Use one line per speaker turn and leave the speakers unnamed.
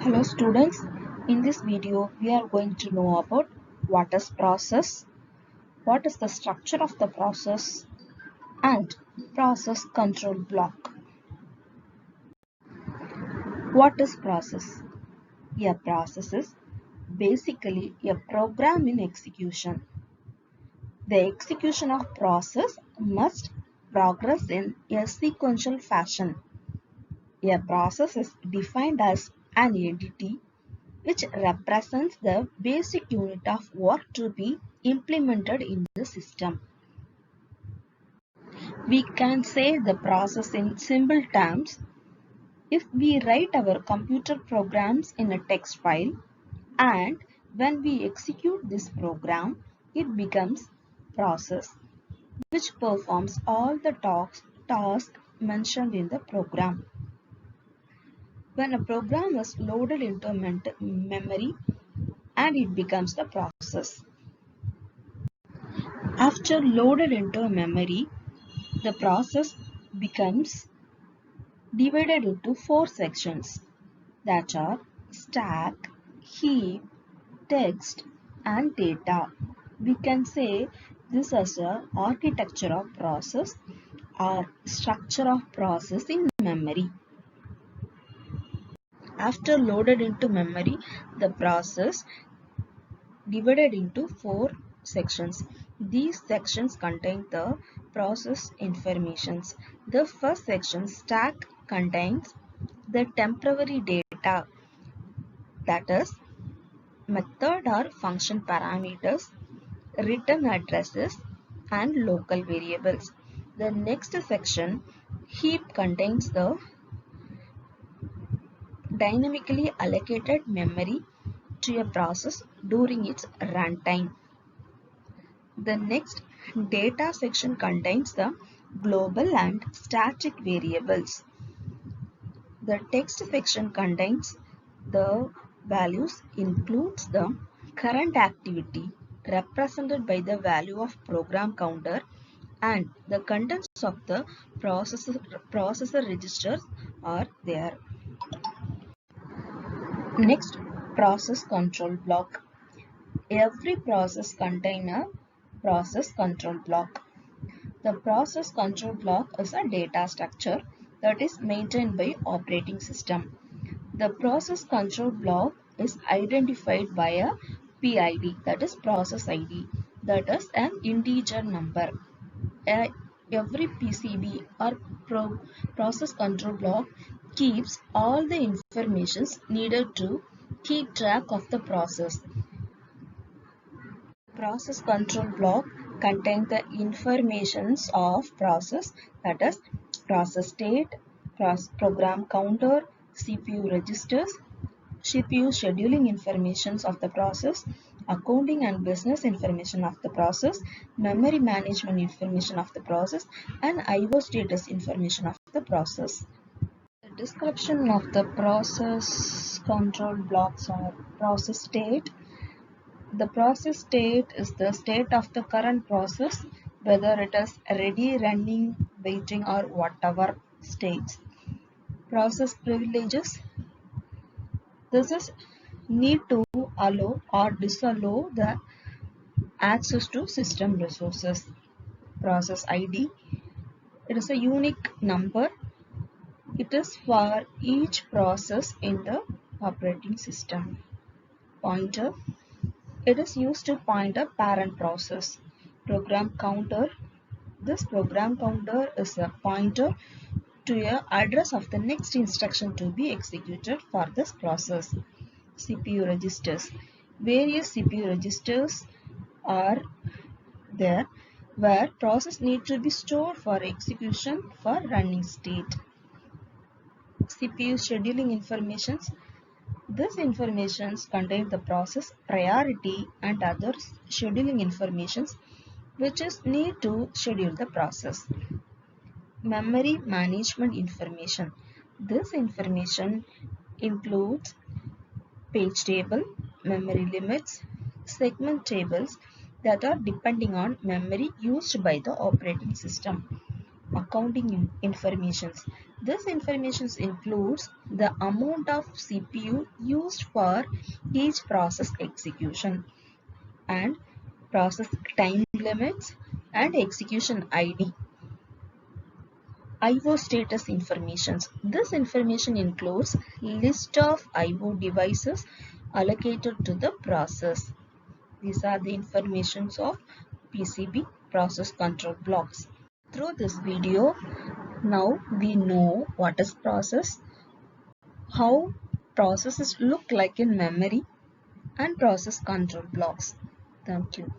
Hello students, in this video we are going to know about what is process, what is the structure of the process and process control block. What is process? A process is basically a program in execution. The execution of process must progress in a sequential fashion. A process is defined as an entity which represents the basic unit of work to be implemented in the system. We can say the process in simple terms. If we write our computer programs in a text file and when we execute this program, it becomes process which performs all the tasks mentioned in the program. When a program is loaded into memory and it becomes the process. After loaded into memory, the process becomes divided into four sections that are stack, heap, text and data. We can say this as a architecture of process or structure of process in memory. After loaded into memory, the process divided into four sections. These sections contain the process informations. The first section, stack, contains the temporary data, that is method or function parameters, return addresses and local variables. The next section, heap, contains the dynamically allocated memory to a process during its runtime. The next data section contains the global and static variables. The text section contains the values, includes the current activity represented by the value of program counter and the contents of the processor registers are there. Next, process control block. Every process contains a process control block. The process control block is a data structure that is maintained by operating system. The process control block is identified by a PID, that is process ID, that is an integer number. Every PCB or process control block keeps all the informations needed to keep track of the process. Process control block contains the informations of process, that is process state, program counter, CPU registers, CPU scheduling informations of the process, accounting and business information of the process, memory management information of the process, and IO status information of the process. The description of the process control blocks are process state. The process state is the state of the current process, whether it is ready, running, waiting or whatever states. Process privileges. This is need to allow or disallow the access to system resources. Process ID. It is a unique number. It is for each process in the operating system. Pointer. It is used to point a parent process. Program counter. This program counter is a pointer to an address of the next instruction to be executed for this process. CPU registers. Various CPU registers are there where process need to be stored for execution for running state. CPU scheduling informations. This information contains the process priority and other scheduling informations which is need to schedule the process. Memory management information. This information includes page table, memory limits, segment tables that are depending on memory used by the operating system. Accounting informations. This information includes the amount of CPU used for each process execution and process time limits and execution ID. I/O status information. This information includes list of I/O devices allocated to the process. These are the informations of PCB process control blocks. Through this video, now we know what is process, how processes look like in memory, and process control blocks. Thank you.